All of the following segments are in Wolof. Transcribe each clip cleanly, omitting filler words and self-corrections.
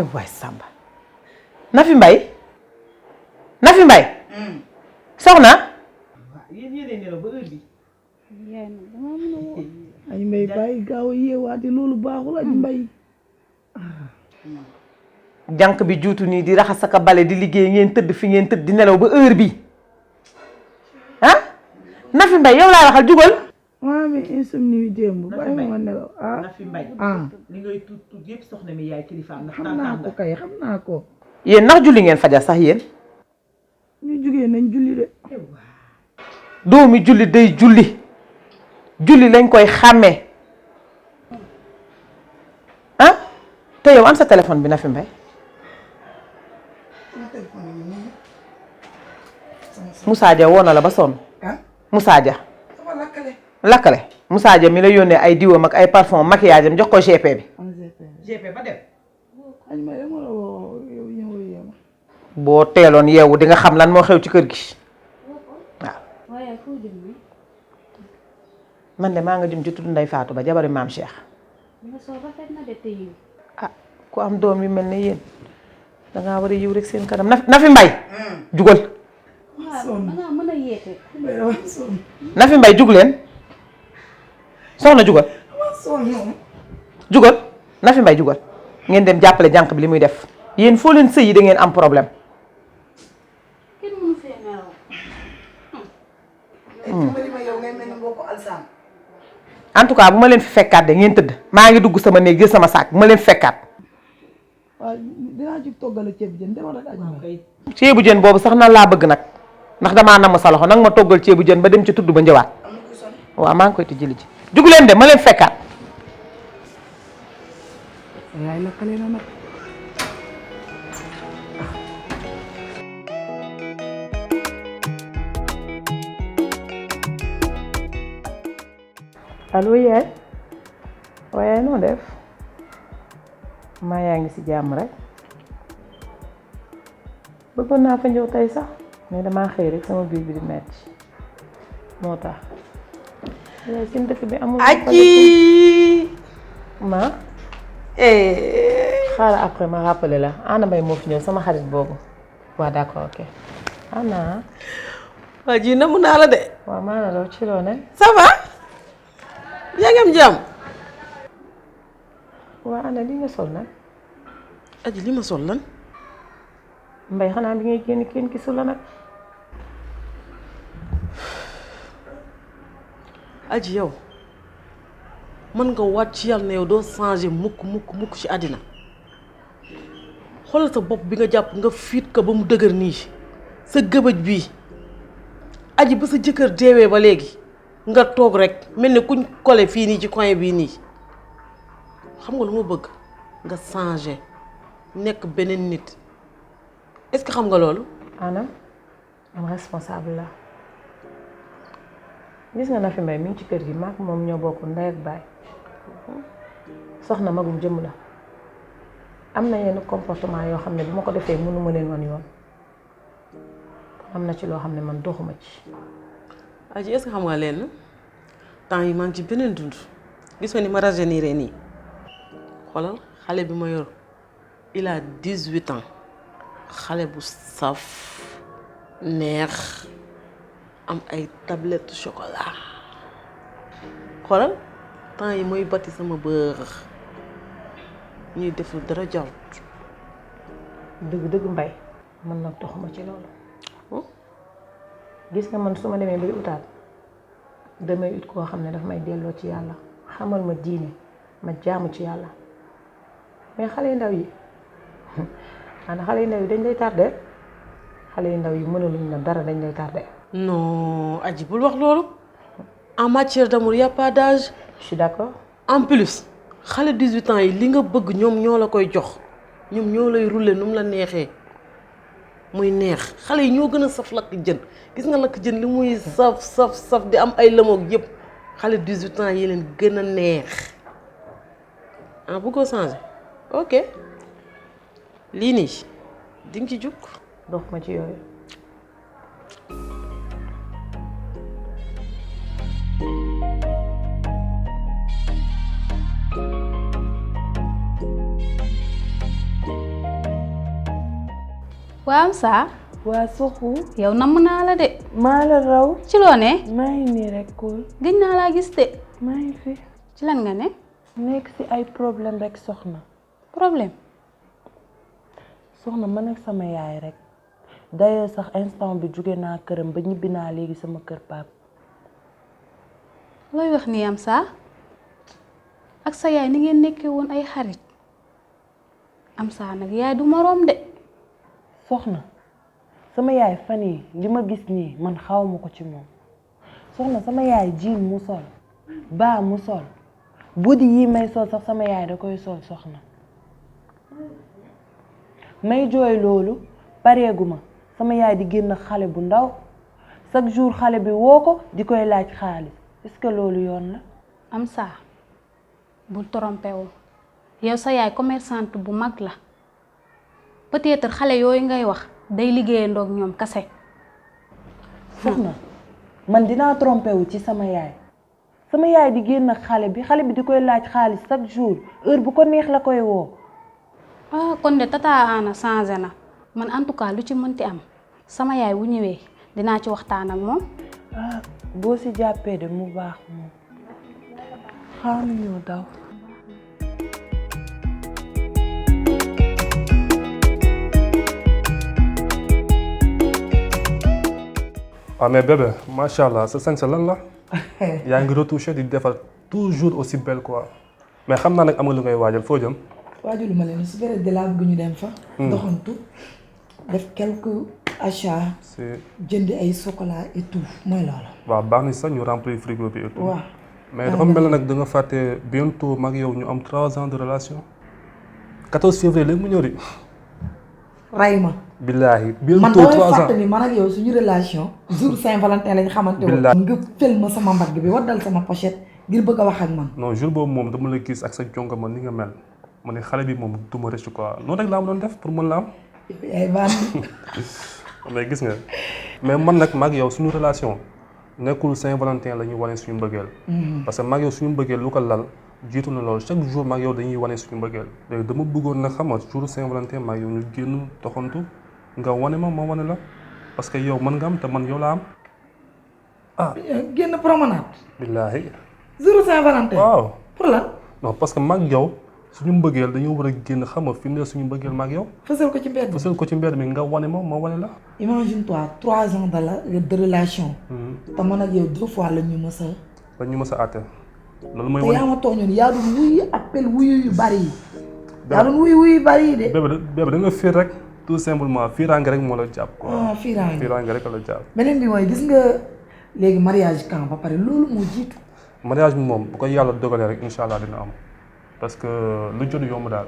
waay Samba Nafi Mbaye Nafi Mbaye soxna yéen yéen nelaw ba heure bi yaay nag dama mën a woo Aji Mbaye bàyyi gaaw a yeewaate loolu baaxul Aji Mbaye jànq bi juutu nii di raxas ak a bale di liggéey ngeen tëdd fi ngeen tëdd di nelaw ba heure bi ah Nafi Mbaye yow laay waxal jugal maa amee insomnie yu démb bàyyi ma nelaw Nafi Mbaye li ngay tuut yëpp soxna mi yaay kilifaam ndax xam naa ko kay xam naa ko yéen ndax julli ngeen fajar sax yéen ñu jugee nañ julli de doomi julli day julli julli lañ koy xàmmee ah te yow am sa téléphone bi Nafi Mbaye Moussa Dia woo na la ba sonn Moussa Dia lakkale Moussa Dia mi la yónnee ay diwam ak ay parfum maquillage am jox ko GP bi GP ba dem Aji Mbaye dama la woo yow ñëw yéema boo teeloon yeewu di nga xam lan moo xew ci kër gi waaye foo jëm ni man de maa nga jëm ci tudd Ndey Faatu ba jabari maam Cheikh nga soo rafet na de te yiw ah ku am doom yu mel ne yéen dangaa war a yiw rek seen kanam Nafi Mbaye jugal waaw dangaa mën a yeete Nafi Mbaye jug leen soxna jugal jugal Nafi Mbaye jugal ngeen dem jàppale jànq bi li muy def yéen foo leen sëy yi da ngeen am problème kenn mënu fee nelaw en tout cas bu ma leen fi fekkaat de ngeen tëdd maa ngi dugg sama néeg jël sama saak bu ma leen fi fekkaat waaw dinaa ci toggale ceebu jën demal rek Aji Mbaye ceebu jën boobu sax nan laa bëgg nag ndax damaa namm sa loxo nag ma toggal ceebu jën ba dem ci tudd ba njëwaat waaw maa ngi koy tijjili ji jug leen de ma leen fekkaat yaay lakkale na nag allo yaay waaye noo def maa yaa ngi ci jàmm rek bëggoon naa fa ñëw tey sax mais damaa xëy rek sama biir bi di metti moo tax yaay seen dëkk bi amul aji ma xaaral après ma rappelé la Anna Mbaye moo fi ñëw sama xarit boobu waaw d'accord ok Anna aji namu naa la de waaw maa na law ci loo ne ça va yaa ngi am jàmm waaw Anna li nga sol nag aji li ma sol lan Mbaye xanaa bi ngay génn kenn gisu la nag aji yow mën nga waat ci yàlla ne yow doo changer mukk ci àddina xoolal sa bopp bi nga jàpp nga fiit ko ba mu dëgër nii sa gëbëj bii aji ba sa jëkkër deewee ba léegi nga toog rek mel ni kuñ kole fii nii ci coin bii nii xam nga lu ma bëgg nga changer nekk beneen nit est-ce que xam nga loolu Anna am responsable la gis nga Nafi Mbaye mi ngi ci kër gi maak moom ñoo bokk ndey ak baay soxna magum jëm la am na yenn comportement yoo xam ne bu ma ko defee mënuma leen wan yoon am na ci loo xam ne man doxuma ci aji est-ce que xam nga leen temps yi maa ngi ci beneen dund gis nga ni ma rajeunir nii xoolal xale bi ma yor il a 18 ans xale bu saf neex am ay tablette chocolat xoolal temps yi mooy batti sama bër ñuy deful dara jarut dëgg Mbaye man nag doxuma ci loolu gis nga man su ma demee bay utaat damay ut koo xam ne daf may delloo ci yàlla xamal ma diine ma jaamu ci yàlla mais xale yu ndaw yi ana xale yu ndaw yi dañ lay tardé xale yu ndaw yi mënaluñ la dara dañ lay tardé. non aji bul wax loolu en matière d'amour y a pas d'âge. je suis d'accord. en plus xale 18 ans yi li nga bëgg ñoom ñoo la koy jox ñoom ñoo lay rouler nu mu la neexee muy neex xale yi ñoo gën a saf lakk jën gis nga lakk jën li muy saf di am ay lëmoog yëpp xale 18 ans yi leen gën a neex ah bu ko changé ok lii nii di nga ci jug. dox ma ci yooyu. waaw saa waa Soxu yow namm naa la de. maa la raw. ci loo ne. maa ngi nii rek cool. gëj naa laa gis de. maa ngi fi. ci lan nga ne. nekk ci ay problème rek soxna. problème. soxna man ak sama yaay rek. d'ailleurs sax instant bi jóge naa këram ba ñibbi naa léegi sama kër pap. looy wax ni am saa ak sa yaay ni ngeen nekkee woon ay xarit am saa nag yaay du moroom de. soxna sama yaay fan yi li ma gis nii man xawma ko ci moom soxna sama yaay jiin mu sol baa mu sol buddi yi may sol sax sama yaay da koy sol soxna may jooy loolu pareeguma sama yaay di génn xale bu ndaw chaque jour xale bi woo ko di koy laaj xaalis est-ce que loolu yoon la. am saa bul trompé wu yow sa yaay commerçante bu mag la peut-être xale yooyu ngay wax day liggéeyandoo ak ñoom kase. soxna man dinaa trompé wu ci sama yaay di génn xale bi di koy laaj xaalis chaque jour heure bu ko neex la koy woo. ah kon de tata Anna changé na man en tout cas lu ci mënti am sama yaay bu ñëwee dinaa ci waxtaan ak moom. ah boo ci jàppee de mu baax moom xaaral ñoo daw. ah mais bébé macha allah sa sañ sa lan la yaa ngi retouché di defar toujours aussi belle quoi mais xam naa nag am nga lu ngay waajal foo jëm. waajulu ma leen su fekkee de laa bëgg ñu dem fa. doxantu def quelques achats. c'est jënd ay chocolat et tout mooy loolu. waaw baax na sax ñu remplir frigo bi et tout. waaw mais dafa mel nag da nga fàtte bientôt mag yow ñu am 3 ans de relation 14 février léegi mu ñëw di. ray ma. billaahi man bientôt 3 damay ans fàtte ni man ak yow suñu relation jour Saint-Valentin lañ xamante woon. nga fël ma sama mbagg bi waddal sama pochette ngir bëgg a wax ak man. non jour boobu moom dama la gis ak sa jonga ma ni nga mel ma ne xale bi moom du ma rëcc quoi noonu rek laa ma doon def pour mën la am. yaay bandi. mais gis nga mais man nag mag yow suñu relation nekkul Saint-Valentin la ñuy wane suñu mbëggeel. parce que mag yow suñu mbëggeel lu ko lal jiitu na loolu chaque jour mag yow dañuy wane suñu mbëggeel léegi dama bëggoon nag xam nga jour Saint-Valentin mag yow ñu génn doxantu nga wane ma wane la parce que yow mën nga am te man yow laa am ah. génn promenade. billaahi. jour Saint-Valentin. waaw pour lan. non parce que mag yow suñu mbëggeel dañoo war a génn xam nga fi ne suñu mbëggeel mag yow. fësal ko ci mbedd. fësal ko ci mbedd mi nga wane ma wane la. imagine toi 3 ans de relation. te man ak yow 2 fois la ñu mës a. dañu mës a àtte. loolu mooy te wane yaa ma tooñoon yaa doon wuyu appel wuyu yu bari yi. yaa doon wuyu yu bari yi de. bébé da nga fiir rek tout simplement fiiraange rek moo la jàpp quoi. ah fiiraange rek la jàpp. beneen bi mooy gis nga léegi mariage quand ba pare loolu moo jiitu. mariage bi moom bu ko yàlla dogalee rek incha allah dina am parce que lu jot yomb daal.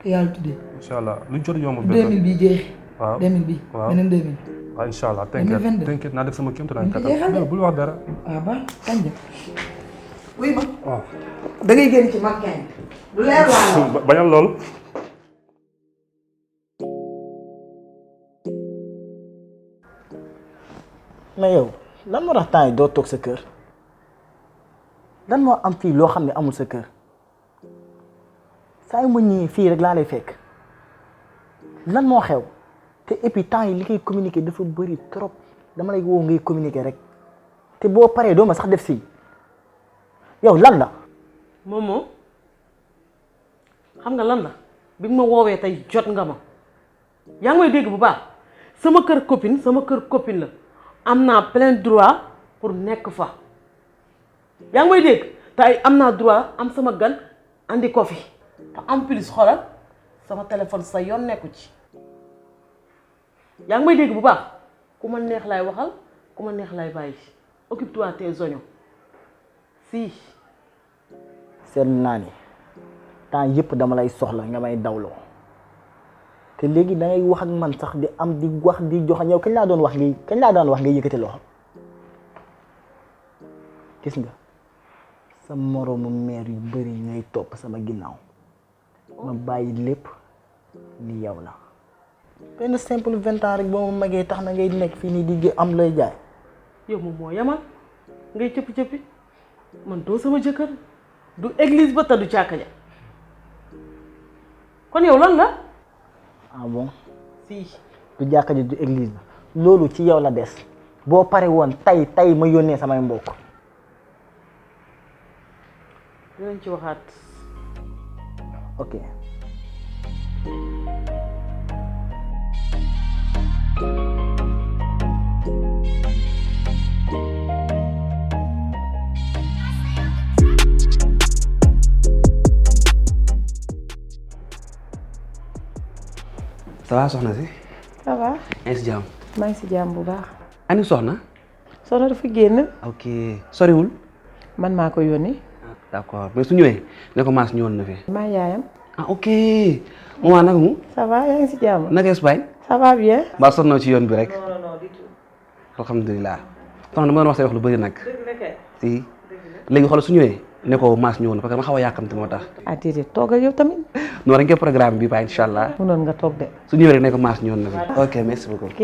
te yàlla tuddee. incha allah lu jot yomb. 2000 bii jeex. waaw 2000 bii. waaw beneen 2000. waaw incha allah 2022 t'inquiète naa def sama kéem tolluwaay dañ ko jeexal kattan bul wax dara. waaw ba kañ la. wuy ma. waaw. da ngay génn ci mag kañ. lu leer laa bañal loolu. mais yow lan moo tax temps yi doo toog sa kër lan moo am fii loo xam ne amul sa kër saa yu ma ñëwee fii rek laa lay fekk lan moo xew te et puis temps yi li koy communiquer dafa bëri trop dama lay woo ngay communiquer rek te boo paree doo ma sax def si yow lan la. Momo xam nga lan la bi ma woowee tey jot nga ma yaa ngi may dégg bu baax sama kër copine la. am naa plein droit pour nekk fa yaa ngi may dégg te ay am naa droit am sama gan andi ko fi te en plus xoolal sama téléphone sa yoon nekku ci yaa ngi may dégg bu baax ku ma neex lay waxal ku ma neex lay bàyyi occupe-toi tes oignons si. seetlu naa ni temps yëpp dama lay soxla nga may dawloo te léegi da ngay wax ak man sax di am di wax di joxañ yow kañ laa daan wax ngay yëkkati loxo gis nga sa moroomu meer yu bari ngay topp sama ginnaaw ma bàyyi lépp ni yow la benn simple 20 ans rek boo ma magee tax na ngay nekk fii nii di am looy jaay. yow moom moo yamal ngay cëppi-cëppi man doo sama jëkkër du église ba te du càkka ja kon yow lan la. ah bon. si du jàkka ji du église bi loolu ci yow la des boo pare woon tey ma yónnee samay mbokk. dinañ ci waxaat. ok. ça va soxna si. ça va. yaa ngi si jàmm. maa ngi si jàmm bu baax. ani soxna. soxna dafa génn. ok soriwul. man maa ko yónni. d'accord mais su ñëwee ne ko maas ñëwoon na fi. maa yaayam. ah ok. maman naka mu. ça va yaa ngi si jàmm. naka Espagne. ça va bien. mbaa sonnoo ci yoon bi rek. non du tout. alhamdulilah. soxna dama doon wax say wax lu bëri nag. dëgg la kay. si léegi xoolal su ñëwee ne ko maas ñëwoon parce que ma xaw a yàkkamte moo tax. ah déedéet toog ak yow tamit. non dañ koy programme bi ba incha allah. mënoon nga toog de. su ñëwee rek ne ko maas ñëwoon na fi. ok merci beaucoup. ok.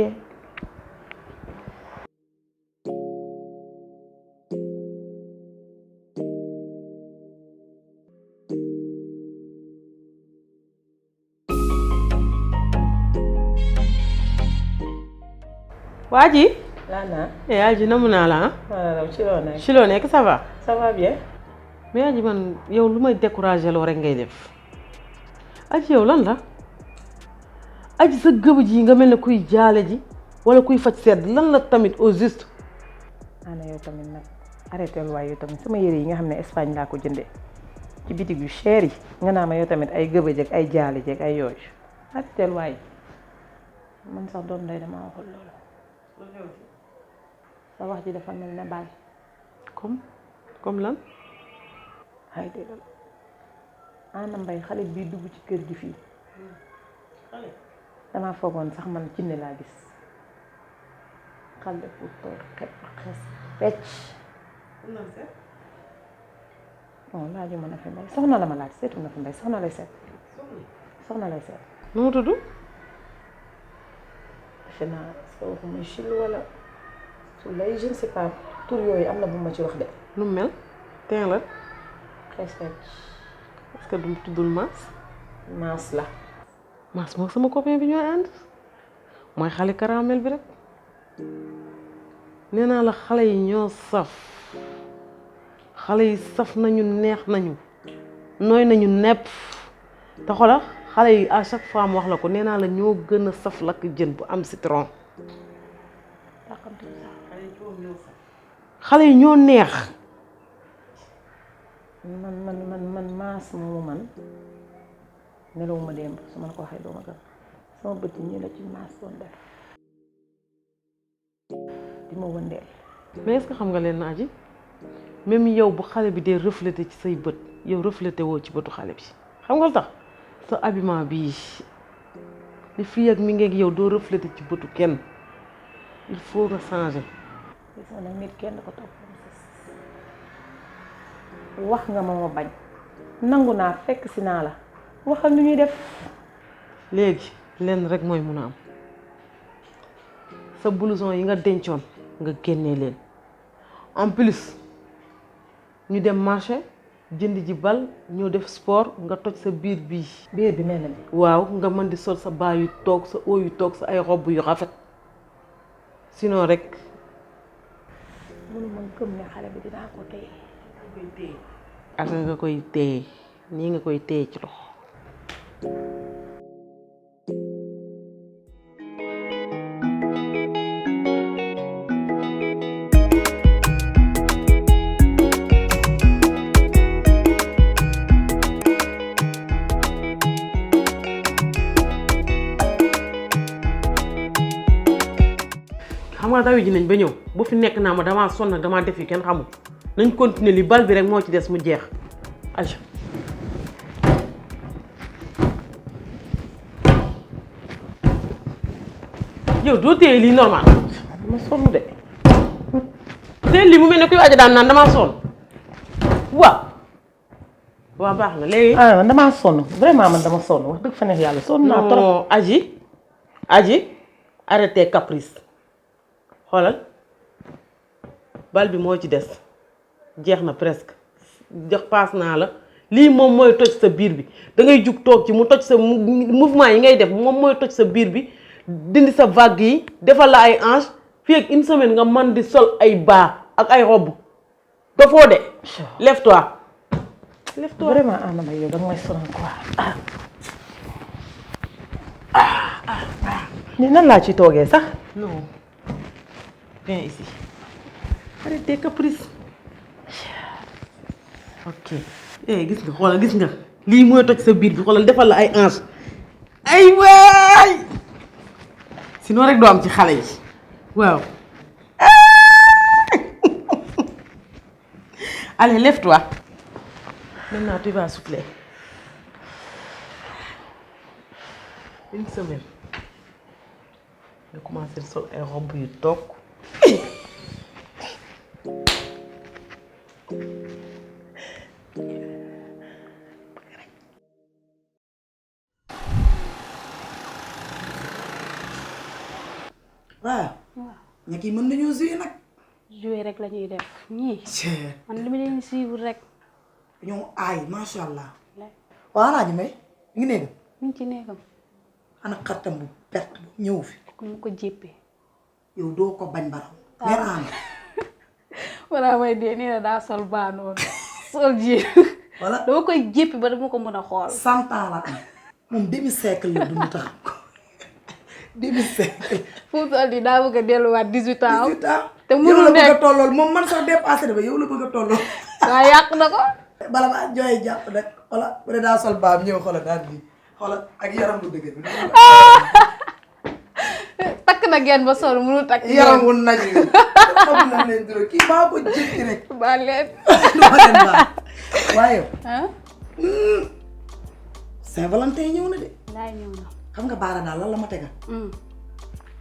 waa ji. Lana. yaa ji namu naa la ah. waaw ci loo nekk. ci loo nekk ça va. ça va bien. mais yaa ji man yow lu may découragé loo rek ngay def. aji yow lan la. aji sa gëbëj yi nga mel ne kuy jaale ji wala kuy faj sedd lan la tamit au juste. ana yow tamit nag arrêté waaye yow tamit sama yére yi nga xam ne Espagne laa ko jëndee ci bitig yu cher yi nga naa ma yow tamit ay gëbëj ak ay jaale jeeg ay yooyu arrêté waaye man sax doom day dama waxul loolu. sa wax ji dafa mel ne baal. comme lan. ay dégg la Anna Mbaye xale bii dugg ci kër gi fii damaa foogoon sax man jinne laa gis xale bu toog xes fecc. non laaju ma na fi mbay soxna la ma laaj seetu na fi mbay soxna lay seet. soxna lay seet. nu mu tudd. defe naa est-ce que waxuma Jules wala su lay je ne sais pas tur yooyu am na bu ma ci wax de. nu mu mel. teen la. xes fecc. est-ce que du tuddul Maas. Maas la. Maas moom sama copain bi ñooy ànd mooy xale caramel bi rek nee naa la xale yi ñoo saf xale yi saf nañu neex nañu nooy nañu nepp te xoolal xale yi à chaque fois mu wax la ko nee naa la ñoo gën a saf lakk jën bu am citron xale yi ñoo neex. man Maas moomu man nelawuma démb su ma la ko waxee doo ma gën sama bët yi ñu la ci Maas doon def di ma wëndeel. mais est-ce que xam nga leen naa ji même yow bu xale bi dee reflété ci say bët yow reflété woo ci bëtu xale bi xam nga lu tax sa habillement bii li fii ak mi ngeeg yow doo reflété ci bëtu kenn il faut nga changer. gis nga nag nit kenn ko topp wax nga ma bañ nangu naa fekk si naa la waxal nu ñuy def. léegi lenn rek mooy mun a am sa blouson yi nga dencoon nga génnee leen en plus ñu dem marché jënd ji bal ñoo def sport nga toj sa biir bii. biir bi mel na ni. waaw nga mën di sol sa baa yu toog sa oo yu toog sa ay robb yu rafet sinon rek. mënu ma gëm ne xale bi dinaa ko téye. ak nga koy téye nii nga koy téye ci loxo. xam nga dawi ji nañ ba ñëw bu fi nekk naa ma damaa sonn nag damaa def yi kenn xamul nañ continuer li bal bi rek moo ci des mu jeex aja yow doo téye lii normal dama sonn de téye lii mu mel ne kuy waaj daan naan damaa sonn waaw baax na léegi man damaa sonn vraiment man dama sonn wax dëgg fa neex yàlla sonn naa trop. non aji arrêté caprice xoolal bal bi moo ci des jeex na presque jox paas naa la lii moom mooy toj sa biir bi da ngay jug toog ci mu toj sa mouvement yi ngay def moom mooy toj sa biir bi dindi sa vague yi defal la ay hanche fii ak une semaine nga man di sol ay bas ak ay robe dafoo de lève-toi lève-toi vraiment Anna yow danga may sonal quoi ni nan laa ci toogee sax non viens ici arrête tes caprices ok gis nga xoolal gis nga lii mooy toj sa biir bi xoolal defal la ay hanche ay waay sinon rek doo am ci xale yi waaw allez lève-toi maintenant tu vas souffler une semaine nga commencé sol ay robe yu toog waaw ña kii mën nañoo jouer nag jouer rek la ñuy def ñii man li ma leen suivre rek ñoo aay macha allah waaw Alaaji Mbay mi ngi néegam mi ngi ci nekkam ana xaritam bu perte bu ñëw fi ku mu ko jéppee yow doo ko bañ baraw mer am walla may dee nii na daa sol baa noonu sol ji wala dama koy jéppi ba dama ko mën a xool 100 ans la am moom demi siècle la dund tax ko demi siècle fu mu toll nii daa bëgg a delluwaat 18 ans 18 ans te yow mënul la bëgg a nekk tollool moom man sax dépassé na ba yow la bëgg a tollool waa yàq na ko bala maa jooy jàpp nag xola bu dee daa sol baam ñëw xola daan bi xola ak yaram bu dëgg bi takk na genn ba sol mënul takk yaram wu naj wi xam na leen duro kii maa ko jëkki rek ba leen duma leen baax waaye ah Saint-Valentin ñëw na de laay ñëw na xam nga baara daal lan la ma tegal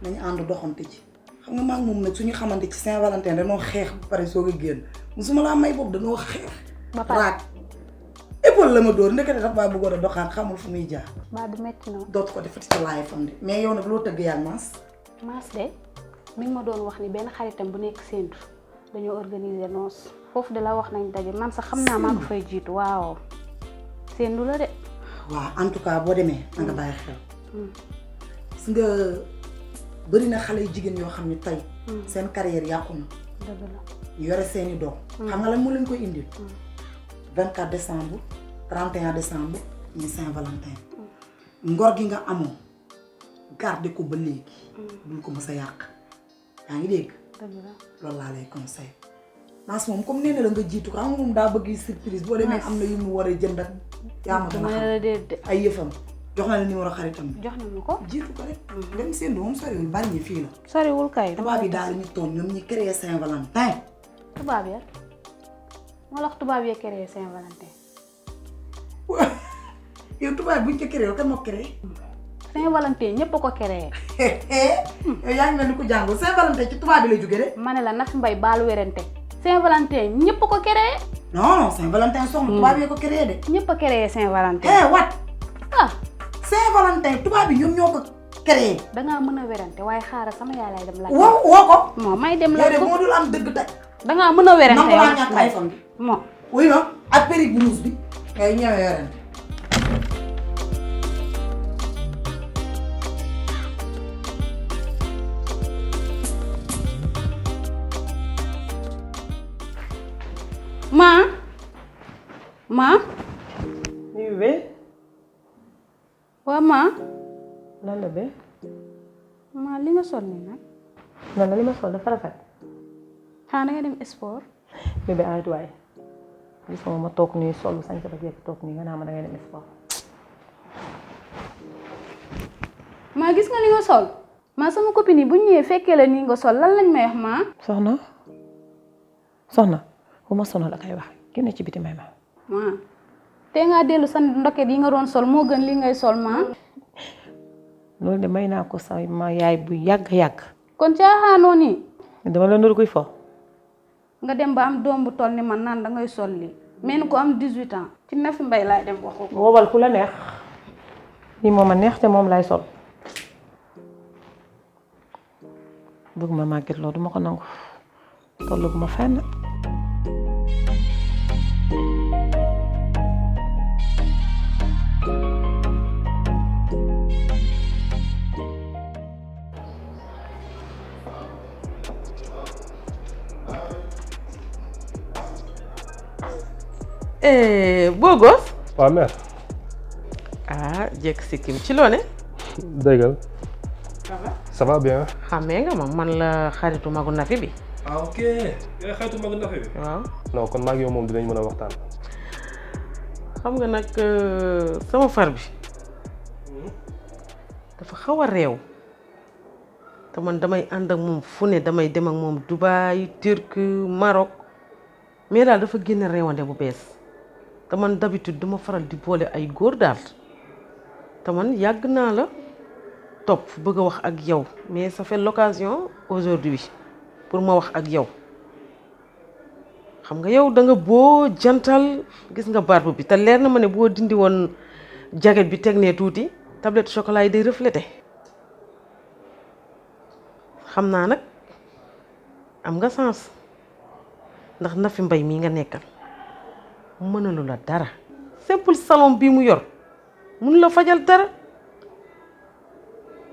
nañu ànd doxante ci xam nga maa ngi moom nag suñu xamante ci Saint-Valentin danoo xeex ba pare soog a génn musuma laa may boobu danoo xeex ba pare raak épaule la ma dóor ndekete daf baa bëggoon a doxaan xamul fu muy jaar ba du metti noonu dootu ko defati sa laay fam de mais yow nag loo tëgg yaa maas Mass de mi ngi ma doon wax ni benn xaritam bu nekk Séntu dañoo organiser noos foofu de la wax nañ daje man sax xam naa maa ko fay jiitu waaw Séntu la de waaw en tout cas boo demee na nga bàyyi xel gis nga bëri na xale yu jigéen yoo xam ne tey seen carrière yàqu na dëgg la ñu yore seeni doom xam nga lan moo leen koy indil 24 décembre 31 décembre ñu Saint-Valentin ngor gi nga amoon garder ko ba léegi bul ko mës a yàq yaa ngi dégg dëgg la loolu laa lay conseil Mass moom comme nee na la nga jiitu ko xam nga moom daa bëgg surprise boo demee am na yu mu war a jënd ak yaa ma gën a la déet de xam ay yëfam jox na la numéro xaritam bi jox na ma ko jiitu ko rek dem seen moom soriwul bari ñi fii la soriwul kay tubaab yi daal ñu toog ñoom ñi créé Saint-Valentin tubaab ya moo la wax tubaab ya créé Saint-Valentin yow tubaab buñ ko créé kan moo créé Saint-Valentin ñëpp a ko créé yow yaa ngi mel ni ku jàngul Saint-Valentin ci tubaab bi la jóge de ma ne la Nafi Mbaye baalu werante Saint-Valentin ñëpp a ko créé non non Saint-Valentin soxna tubaab yi ko créé de ñëpp a créé Saint-Valentin wat ah Saint-Valentin tubaab yi ñoom ñoo ko créé dangaa mën a werante waaye xaaral sama yaay lay dem laaj woo ko moo may dem yow laaj de ko moo dul am dëgg tey dangaa mën a werante nangu laa ñàkk ay fan bi moo wuy ma ak péri blouse bi ngay ñëwee yorante ma oui bébé waa ma lan la bébé ma li nga sol nii nag nan la li ma sol dafa rafet xanaa da nga dem sport bébé arrête waaye gis nga ma toog nii sol sañ sa ba jekk toog nii nga naa ma da ngay dem sport maa gis nga li nga sol maa sama copine yi bu ñu ñëwee fekkee la nii nga sol lan lañ may wax maa soxna bu ma sonal ak ay wax génne ci biti may ma maa te ngaa dellu sa ndoket yi nga doon sol moo gën li ngay sol maa loolu de may naa ko sama yaay bu yàgg kon caaxaanoo nii dama la nuru kuy fo nga dem ba am doom bu toll ni man naan dangay sol lii mel ni ko am 18 ans ci Nafi Mbaye laay dem waxu ko woowal ku la neex lii moom a neex te moom lay sol bëgg ma màgget loolu duma ko nangu tollu bu ma fenn beau gosse. waaw mère. ah jekk sikkim ci loo ne. déggal. ça va bien. xàmmee nga ma man la xaritu magu Nafi bi. ah ok yaay xaritu magu Nafi bi. waaw. non kon maa ngi yow moom dinañ mën a waxtaan. xam nga nag sama far bi dafa xaw a réew te man damay ànd ak moom fu ne damay dem ak moom Dubaï Turquie Maroc mais daal dafa génne réewande bu bees te man d'habitude duma faral di boole ay góor daal te man yàgg naa la topp bëgg a wax ak yow mais ça fait l'occasion aujourd'hui pour ma wax ak yow xam nga yow da nga boo jantal gis nga barbe bi te leer na ma ne boo dindi woon jaget bi teg nee tuuti tablette chocolat yi day reflété xam naa nag am nga sens ndax Nafi Mbaye mii nga nekkal mënalu la dara simple salon bii mu yor mun la fajal dara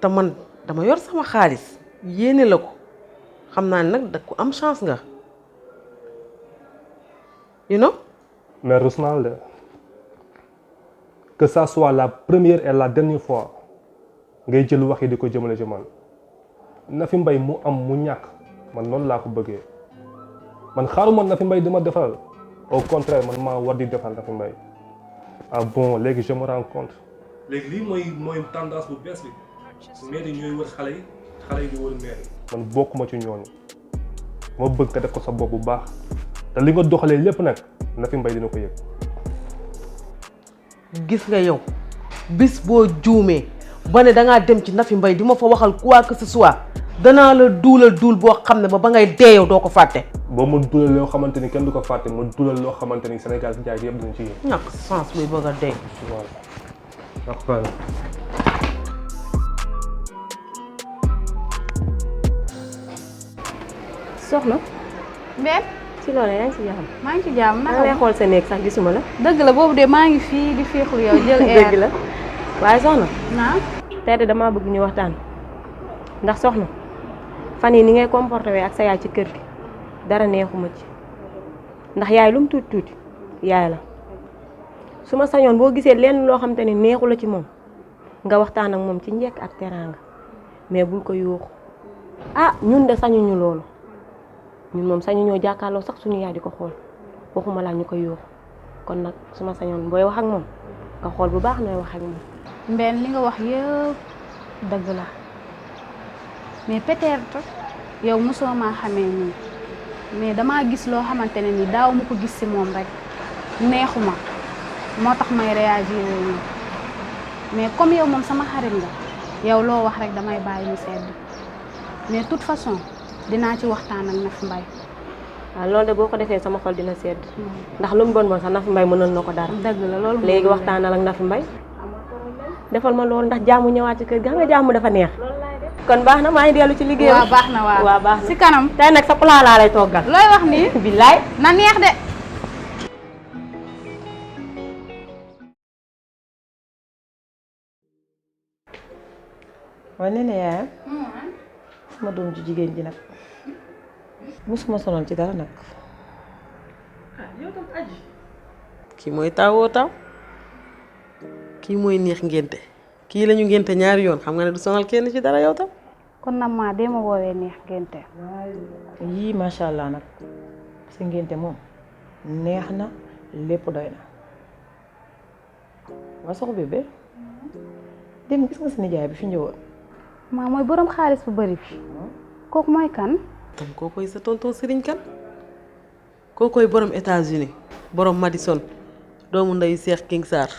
te man dama yor sama xaalis yéene la ko xam naa ne nag da ko am chance nga you know. mais rus naa la que ça soit la première et la dernière fois ngay jël wax yi di ko jëmale ci man Nafi Mbaye mu am mu ñàkk man noonu laa ko bëggee man xaaruma Nafi Mbaye di ma defal au contraire man maa war di defal Nafi Mbaye ah bon léegi je me rends compte. léegi lii mooy tendance bu bees bi maire yi ñooy wër xale yi di wër maire yi. man bokkuma ci ñooñu ma bëgg nga def ko sa bopp bu baax te li nga doxalee lépp nag Nafi Mbaye dina ko yëg. gis nga yow bis boo juumee ba ne dangaa dem ci Nafi Mbaye di ma fa waxal quoi que ce soit danaa la duulal duul boo xam ne ba ngay dee yow doo ko fàtte. boo ma duulal loo xamante ni kenn du ko fàtte ma duulal loo xamante ni Sénégal jaay yëpp dinañ ci yëg. ñàkk sens buy bëgg a dee. voilà. soxna. Mbène. ci loolu yaa ngi ci jàmm. maa ngi ci jàmm naka maa ngi lay xool sa néeg sax gisuma la. dëgg la boobu de maa ngi fii di féexlu yow jël air. dëgg la waaye soxna. naa. tey de damaa bëgg ñu waxtaan ndax soxna fan yi ni ngay comporté wee ak sa yaay ci kër gi dara neexuma ci ndax yaay lu mu tuuti tuuti yaay la su ma sañoon boo gisee lenn loo xam te ne neexu la ci moom nga waxtaan ak moom ci njekk ak teraanga mais bul ko yuuxu ah ñun de sañuñu loolu ñun moom sañuñoo jàkkaarloo sax suñu yaay di ko xool waxuma laa ñu ko yuuxu kon nag su ma sañoon booy wax ak moom nga xool bu baax nooy wax ak moom. Mbène li nga wax yëpp dëgg la mais peut-être yow mosoo maa xamee nii mais damaa gis loo xamante ne ni daaw ma ko gis ci moom rek neexuma moo tax may réagir nii mais comme yow moom sama xarit nga yow loo wax rek damay bàyyi mu sedd mais toute façon dinaa ci waxtaan ak Nafi Mbaye. waaw loolu de boo ko defee sama xol dina sedd ndax lu mu bon sax Nafi Mbaye mënoon na ko dara. dëgg la loolu léegi waxtaanal ak Nafi Mbaye defal ma loolu ndax jàmm ñëwaat ci kër gi xam nga jàmm dafa neex. kon baax na maa ngi dellu ci liggéeyam. waaw baax na waaw baax na si kanam. tey nag sa plat laa lay toggal. looy wax nii. billaay na neex de. waaye nee na yaayam sama doom ju jigéen ji nag musuma sonal ci dara nag. kii mooy taawoo taw kii mooy neex ngénte kii lañu ngénte ñaari yoon xam nga ne du sonal kenn ci dara yow tam. kon nag maa dee ma woowee neex ngénte. yii macha allah nag sa ngénte moom neex na lépp doy na waa sox bébé dem gis nga sa nijaay bi fi ñëwoon. maa mooy borom xaalis bu bari bi kooku mooy kan. tam kookoy sa tonton Serigne kan kookoy borom États-Unis borom Madison doomu ndeyu Cheikh King Sarr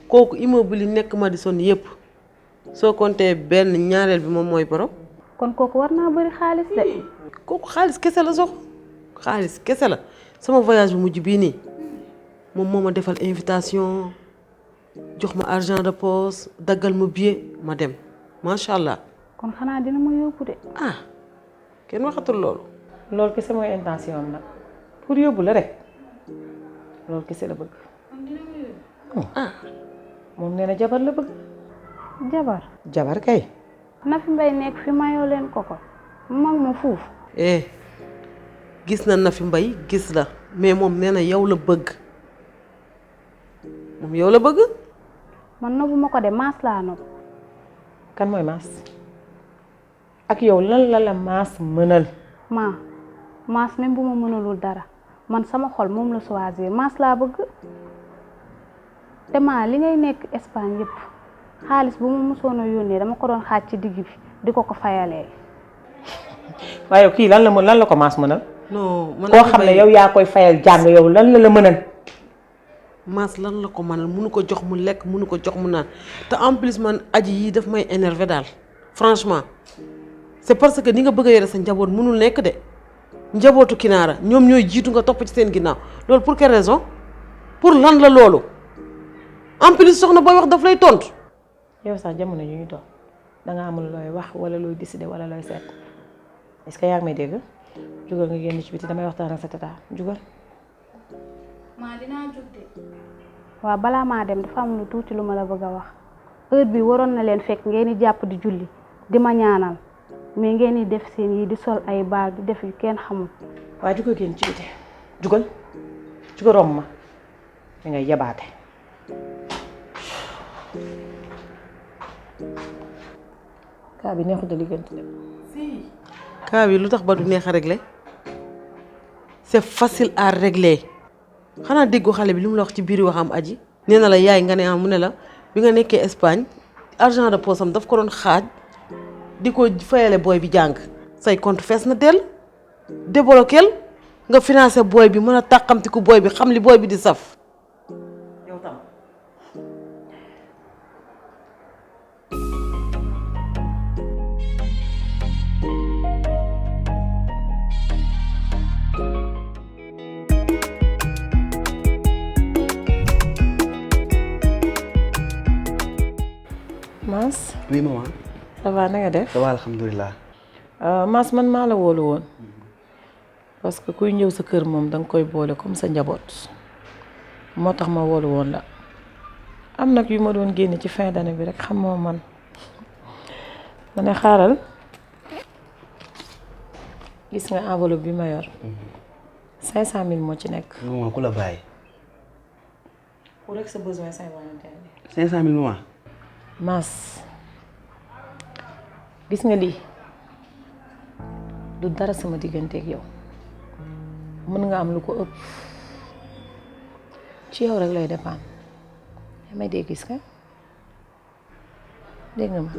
kooku immeuble yi nekk Madison yépp soo compté benn ñaareel bi moom mooy borom. kon kooku war naa bari xaalis de. kooku xaalis kese la sox xaalis kese la sama voyage bu mujj bii nii moom moo ma defal invitation jox ma argent de poche daggal ma billet ma dem macha allah. kon xanaa dina ma yóbbu de. ah kenn waxatul loolu. loolu kese mooy intention am nag pour yóbbu la rek loolu kese la bëgg. ah moom nee na jabar la bëgg. jabar. jabar kay. Nafi Mbaye nekk fi mayoo leen ko mag ma fuuf. gis na Nafi Mbaye gis la mais moom nee na yow la bëgg moom yow la bëgg. man nobu ma ko de maas laa nob. kan mooy maas ak yow lan la maas mënal. maas même bu ma mënalul dara man sama xol moom la choisir maas laa bëgg te li ngay nekk Espagne yëpp xaalis bu ma mosoon a yónnee dama ko doon xaaj ci digg bi di ko fayalee. waaye kii lan la ko maas mënal. non man koo xam ne yow yaa koy fayal jàng yow lan la mënal. maas lan la ko mënal mënu ko jox mu lekk mënu ko jox mu naan te en plus man aji yii daf may énervé daal franchement c'est parce que ni nga bëgg a yore sa njaboot mënul nekk de njabootu Kinaara ñoom ñooy jiitu nga topp ci seen ginnaaw loolu pour quelle raison pour lan la loolu en plus soxna booy wax daf lay tontu. yow sax jamono yu ñu toog danga amul looy wax wala looy décider wala looy seet est-ce que yaa ngi may dégg jugal nga génn ci biti damay waxtaan ak sa tata jugal. dinaa jóg de. waaw balaa maa dem dafa am lu tuuti lu ma la bëgg a wax heure bi waroon na leen fekk ngeen di jàpp di julli di ma ñaanal mais ngeen di def seen yi di sol ay baag di def yu kenn xamul. waaye jugal génn ci biti jugal romb ma mi ngay yabaate. kaa bi neexut a liggéeyante de. kaa bi lu tax ba du neex a régler c'est facile à régler xanaa déggu xale bi li mu la wax ci biir waxam aji nee na la yaay nga ne mu ne la bi nga nekkee Espagne argent de poche am daf ko doon xaaj di ko fayale booy bi jàng say compte fees na dell débloqueel nga financé booy bi mën a tàqamtiku booy bi xam li booy bi di saf. yow tam. Maas. oui maman. ça va na nga def. ça va alhamdulilah. Maas man maa la wóolu woon parce que kuy ñëw sa kër moom danga koy boole comme sa njaboot moo tax ma wóolu woon la am nag yu ma doon génne ci fin d'année bi rek xam moo man ma ne xaaral gis nga enveloppe bi ma yor 500 000 moo ci nekk. maman ku la bàyyi. pour rek sa besoin Saint-Valentin bi. 500 000 maman. Maas gis nga lii du dara sama digganteeg yow mën nga am lu ko ëpp ci yow rek lay dépendre yaa may dégg gis nga dégg nga ma.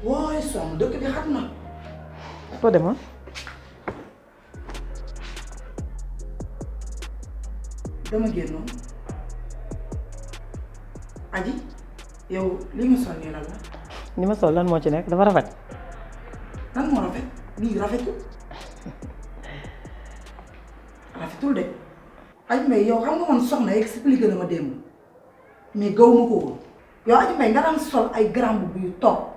wooy soom dëkk bi xat na. foo demoon. dama génnoon. aji yow li nga sol nii lan la. ni ma sol lan moo ci nekk dafa rafet. lan moo rafet lii rafetul rafetul de. aji mbay yow xam nga man soxna expliqué na ma démb mais gaw ma ko woon yow aji mbay nga daan sol ay grand boubou yu toog.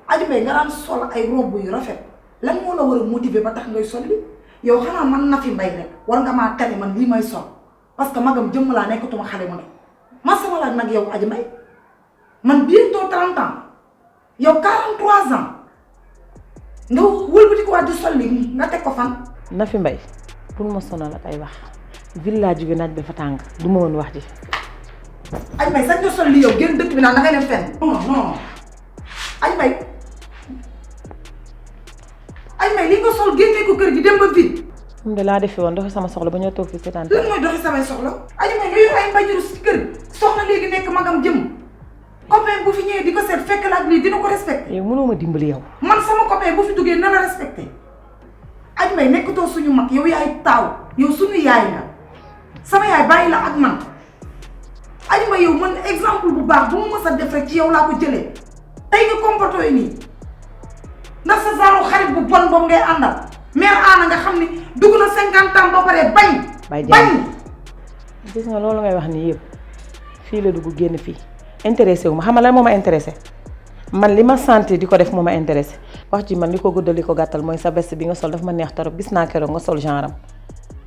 aji mbay nga daan sol ay robe yu rafet lan moo la war a motiver ba tax ngay sol li yow xanaa man na fi mbay rek war nga maa tane man lii may sol parce que magam jëmm laa nekkatuma xale mu ne ma sama laaj nag yow aji mbay man bientôt 30 ans yow 43 ans nga wëlbati ko waat di sol li nga teg ko fan. na fi mbay pour ma sonal ak ay wax village bi naaj dafa tàng du ma woon wax ji. aji mbay sax nga sol li yow génn dëkk bi naan da ngay dem fenn. non aji mbay li nga sol génnee ko kër gi dem ba vide. moom de laa defi woon doxi sama soxla ba ñoo toog fi seetaan. lan mooy doxi samay soxla. aji mbay nga yor ay mbañuru si kër soxna léegi nekk magam jëm copain bu fi ñëwee di ko seet fekk la ak lii dina ko respecté. yow mënoo ma dimbali yow. man sama copain bu fi duggee na la respecté aji mbay nekkatoo suñu mag yow yaay taaw yow suñu yaay nga sama yaay bàyyi la ak man aji mbay yow man exemple bu baax bu ma mës a def rek ci yow laa ko jëlee. tey nga comporté yi nii ndax sa genre xarit bu bon boobu ngay àndal mère Anna nga xam ni dugg na 50 ans ba pare bañ. gis nga loolu ngay wax nii yëpp fii la dugg génn fii intéressé wu ma xam nga lan moo ma intéressé man li ma sentir di ko def moo ma intéressé wax ci man li ko guddal li ko gàttal mooy sa veste bi nga sol daf ma neex torop gis naa keroog nga sol genre am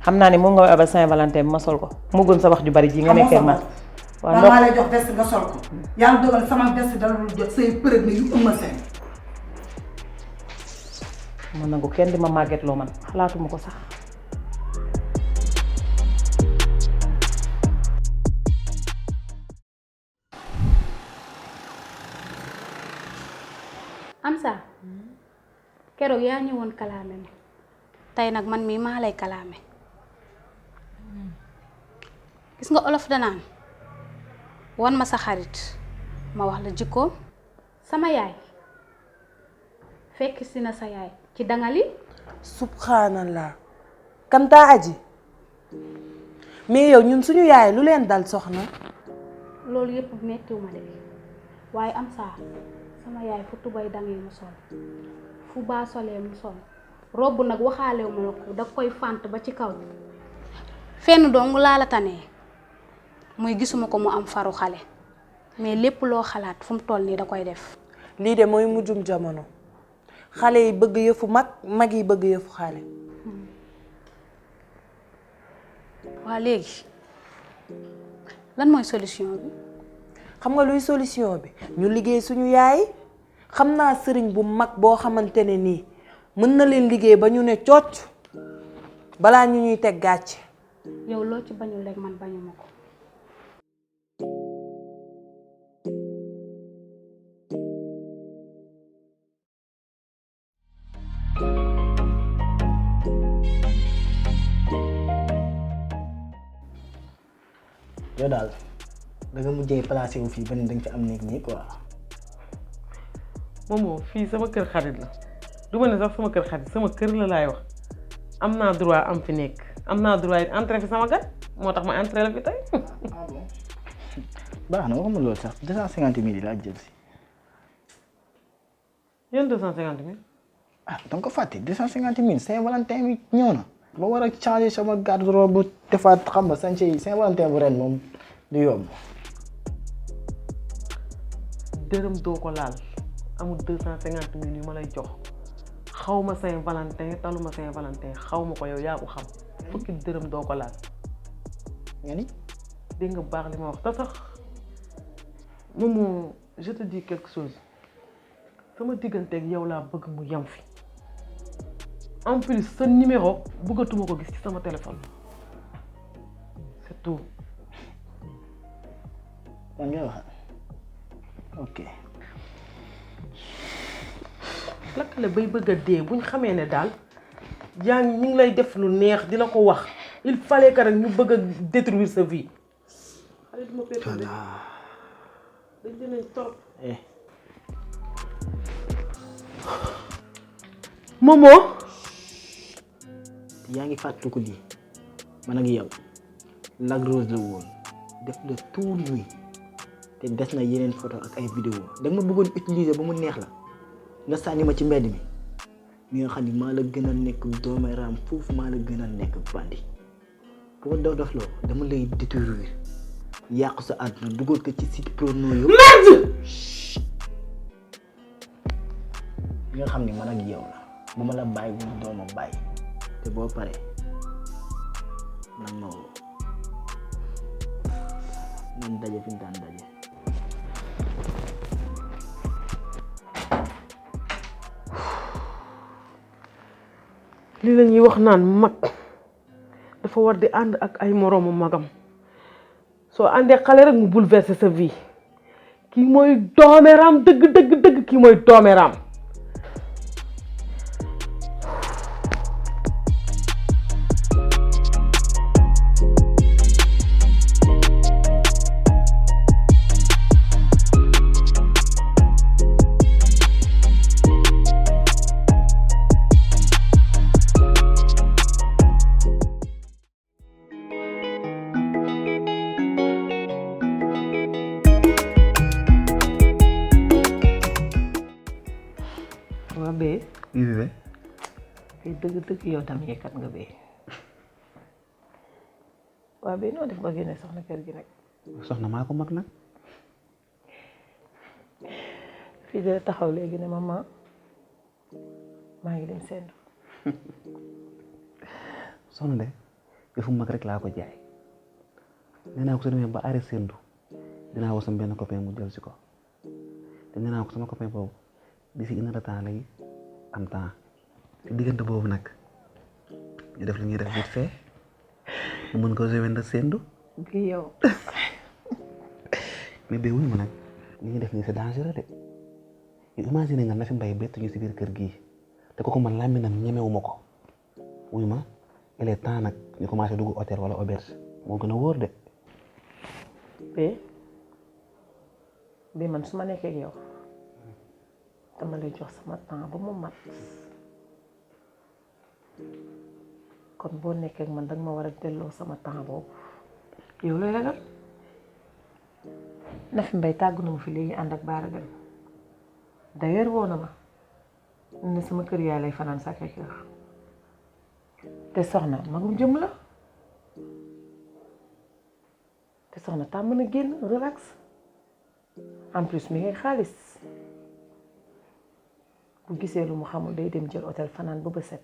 xam naa ne moom nga abal Saint-Valentin bi ma sol ko mu gën sa wax ju bari ji nga nekkee man waaw maa lay jox veste nga sol ko yàlla dogal sama veste dala dul jot say përëg ne yu ëmma seen man nangu kenn di ma màgget loo man xalaatuma ko sax Amsa keroog yaa ñëwoon kalaame ma tey nag man mii maa lay kalaame gis nga olof danaan wan ma sa xarit ma wax la jikkoom sama yaay fekk si na sa yaay ci dangali subhanallah kantaa aji mais yow ñun suñu yaay lu leen dal soxna loolu yëpp mettiwu ma de waaye Amsa sama yaay fu tubay dangee mu sol fu baa solee mu sol robb nag waxaalew ma la ko da koy fànt ba ci kaw fenn dong laa la tanee muy gisuma ko mu am faru xale mais lépp loo xalaat fu mu toll nii da koy def lii de mooy mujjum jamono xale yi bëgg yëfu mag mag yi bëgg yëfu xale waa léegi lan mooy solution bi xam nga luy solution bi ñu liggéey suñu yaay xam naa sëriñ bu mag boo xamante ne nii mën na leen liggéey ba ñu ne cocc balaa ñu ñuy teg gàcce yow loo ci bañul rek man bañuma ko yow daal da nga mujjee placé wu fii ba ne da nga fi am néeg nii quoi. Momo fii sama kër xarit la du ma ne sax sama kër xarit sama kër la laay wax am naa droit am fi nekk am naa droit entrer fi sama gan moo tax ma entrer la fi tey. ah bon baax na waxuma loolu sax 250 000 yi laa jël si. yéen 250 000. ah da nga ko fàtte 250 000 Saint-Valentin bi ñëw na ba war a changer sama garde-robe defaat xam nga sànce yi Saint-Valentin bu ren moom du yomb. dërëm doo ko laal amul 250 000 yu ma lay jox xaw ma Saint-Valentin taluma Saint-Valentin xaw ma ko yow yaa ko xam fukki dërëm doo ko laal. nga ni dégg nga baax li ma wax te sax Momo je te dis quelque chose sama digganteeg yow laa bëgg mu yam fi en plus sa numéro bëggatuma ko gis ci sama téléphone c'est tout. man nga wax ok. lakkale bay bëgg a dee buñ xamee ne daal yaa ngi ñu ngi lay def lu neex di la ko wax il fallait que rek ñu bëgg a détruire sa vie. xale du ma perturbé dañ dinañ torop. Momo. yaa ngi fàttaliku lii man ak yow Lac Rose la woon def le tout nuit te des na yeneen photo ak ay vidéo da nga ma bëggoon utiliser ba mu neex la nga sànni ma ci mbedd mi mi nga xam ni maa la gën a nekk doomu raam foofu maa la gën a nekk bandi boo dof loo dama lay détruire yàq sa àdduna dugal ko ci site porno yëpp. merde. li nga xam ni man ak yow la bu ma la bàyyi wu dooma bàyyi te boo paree nag ma woo nañ daje fi ñu daan daje. lii la ñuy wax naan mag dafa war di ànd ak ay moroomu magam soo àndee xale rek mu bouleverser sa vie kii mooy doomeeraam dëgg dëgg dëgg kii mooy doomeeraam. dëgg yow tam yekkat nga bee waaw bee noo def ba génne soxna kër gi nag soxna maa ko mag nag fii de taxaw léegi ne maman maa ngi dem sendu. soxna de yëfu mag rek laa ko jaay nee naa ko su demee ba arrêté sendu dinaa woo sama benn copain mu jël si ko te nee naa ko sama copain boobu d'ici une heure de temps lay am temps ci diggante boobu nag ñu def li ñuy def vite fait mu mën ko jouer na sendu. gi yow. mais bee wuñu ma nag li ñuy def nii c'est dangereux de yow imagine nga na fi mbay bett ñu si biir kër gii te kooku man làmminam ñemewuma ko wuyu ma il est temps nag ñu commencé dugg hôtel wala auberge moo gën a wóor de. bi man su ma nekkee ak yow dama lay jox sama temps ba mu mat kon boo nekkee ak man danga ma war a delloo sama temps boobu yow looy ragal Nafi Mbaye tàggu na ma fi léegi ànd ak Bara Gane d'ailleurs woo na ma ne sama kër yaay lay fanaan Sacré-Cœur te soxna magum jëm la te soxna tàmm na génn relax en plus mi ngi xaalis bu gisee lu mu xamul day dem jël hôtel fanaan ba set.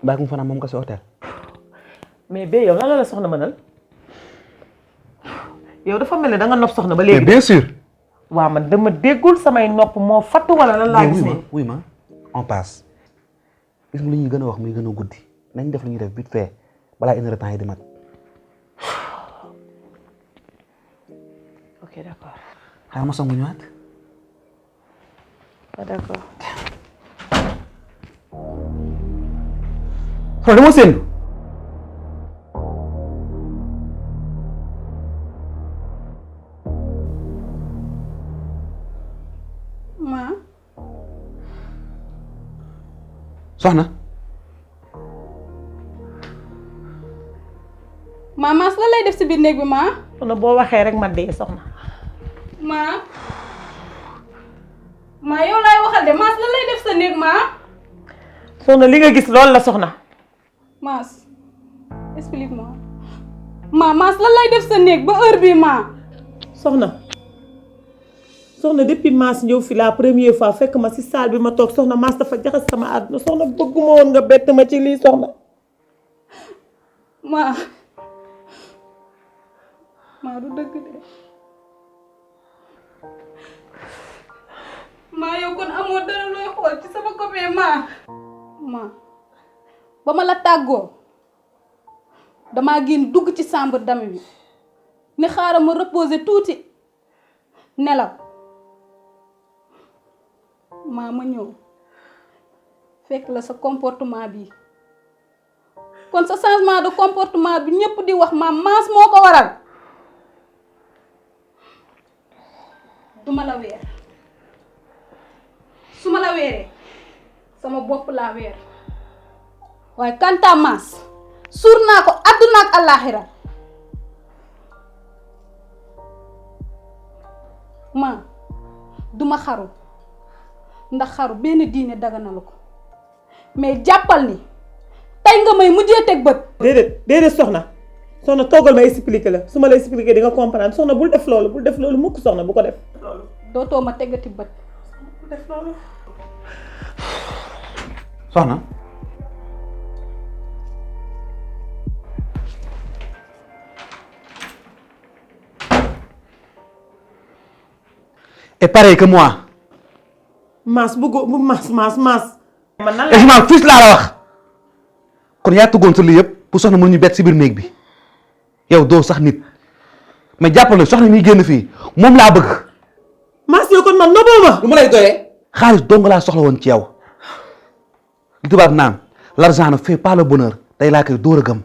baa mu fanaan moom ko si hôtel. mais ba yow lan la soxna mënal yow dafa mel ne da nga nopp soxna ba léegi. mais bien sûr. waaw man dama déggul samay nopp moo fattu wala lan laa gis ne. wuy ma on passe gis nga lu ñuy gën a wax muy gën a guddi nañ def lu ñuy def vite fait balaa une heure de temps yi di mat. ok d'accord. xaaral ma songu ñëwaat. ah d'accord. xool dama séntu. soxna. Maas la lay def si biir néeg bi ma. soxna boo waxee rek ma dee soxna. ma yow laay waxal de Maas la lay def sa néeg ma. soxna li nga gis loolu la soxna. Maas explique-moi. Maas la lay def sa néeg ba heure bii ma. soxna depuis Maas ñëw fi la première fois fekk ma ci salle bi ma toog soxna Maas dafa jaxas sama àdduna soxna bëgguma woon nga bett ma ci lii soxna. maa du dëgg de yow kon amoo dara looy xool ci sama copain ba ma la tàggoo damaa génn dugg ci chambre d'ami bi ni xaaral ma reposer tuuti nelaw ma ñëw fekk la sa comportement bi kon sa changement de comportement bi ñëpp di wax Maas moo ko waral. duma la weer su ma la weeree sama bopp laa weer waaye kanta Maas suur naa ko àdduna ak àllaaxira duma xaru ndax xaru benn diine daganalu ko mais jàppal ni tey nga may mujjee teg bët. déedéet soxna toogal ma expliquer la su ma la expliquer di nga comprendre soxna bul def loolu mukk soxna bu ko def. dootoo ma teggati bët. bul def loolu. soxna. et pareil que moi. Maas Maas. man nan la fils laa la wax. kon yaa tëggoon sa lii yëpp pour soxna mën ñu bett si biir néeg bi yow doo sax nit mais jàppale soxna ñuy génn fii moom laa bëgg. Maas yow kon man noboo ma. lu ma lay doyee. xaalis dong laa soxla woon ci yow li tubaab naan l'argent ne fait pas le bonheur tey laa koy dóor a gëm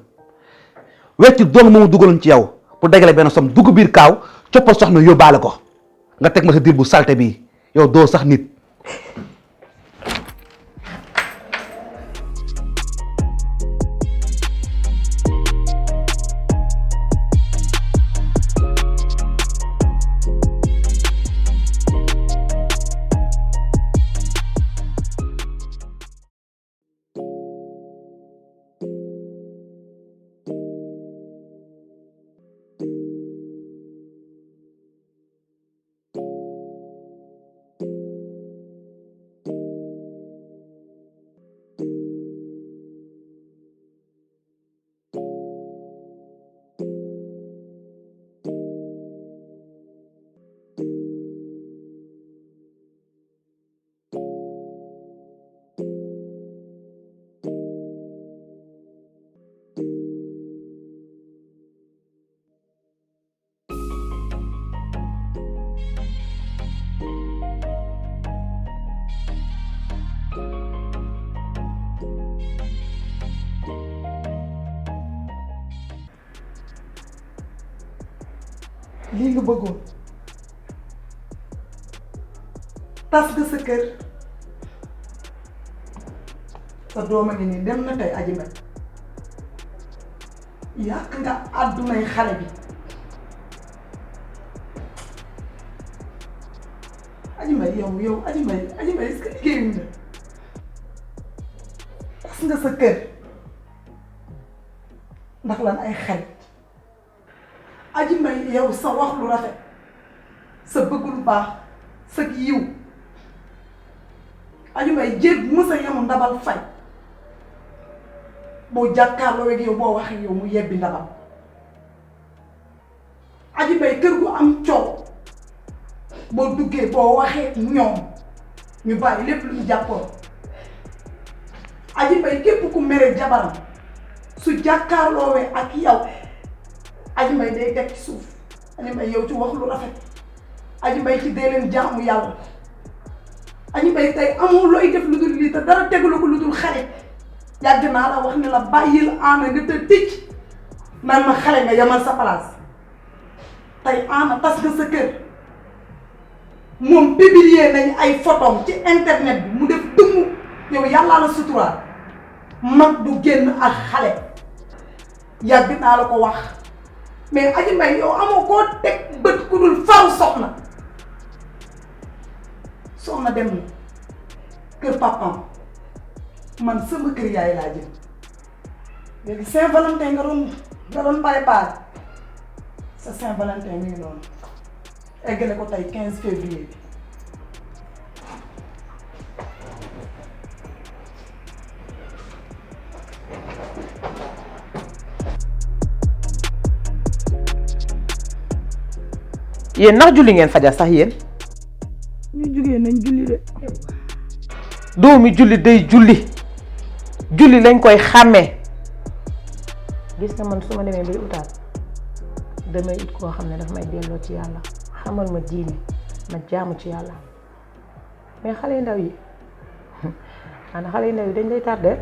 wecc dong moomu dugaloon ci yow pour dajale benn somme dugg biir kaaw coppal soxna yóbbaale ko nga teg ma sa diir bu salte bii yow doo sax nit. lii nga bëggoon tas nga sa kër sa dooma ngi nii dem na tey Adji Mbaye yàq nga àddunay xale bi Adji Mbaye yow Adji Mbaye est-ce que liggéeyuñ la tas nga sa kër ndax lan ay xarit Adji Mbaye yow sa wax lu rafet sa bëgg lu baax sa yiw Adji Mbaye jéeg bu mës a yemu ndabal fay boo jàkkaarloo ak yow boo waxee yow mu yebbi ndabal Adji Mbaye kër gu am coow boo duggee boo waxee ñoom ñu bàyyi lépp lu ñu jàppoon Adji Mbaye képp ku mere jabaram su jàkkaarloowee ak yow Adji Mbaye day teg ci suuf Adji Mbaye yow ci wax lu rafet Adji Mbaye ci dee leen jaamu yàlla Adji Mbaye tey amoo looy def lu dul lii te dara tegulu ko lu dul xale yàgg naa la wax ne la bàyyil Anna nga te ticc naan ma xale nga yamal sa place tey Anna tas nga sa kër moom publier nañ ay photom ci internet bi mu def dëmm yow yàllaa la suturaal mag du génn ak xale yàgg naa la ko wax mais Adji Mbaye yow amoo koo teg bët ku dul faru soxna dem na kër papam man sama kër yaay laa jëm léegi Saint-Valentin nga doon préparé sa Saint-Valentin mi ngi noonu eggale ko tey 15 février bi. yéen ndax julli ngeen fajar sax yéen. ñu jugee nañ julli de. doomi julli day julli julli lañ koy xàmmee. gis nga man su ma demee bay utaat damay ut koo xam ne daf may delloo ci yàlla xamal ma diine ma jaamu ci yàlla mais xale yu ndaw yi xanaa xale yu ndaw yi dañ lay tardé.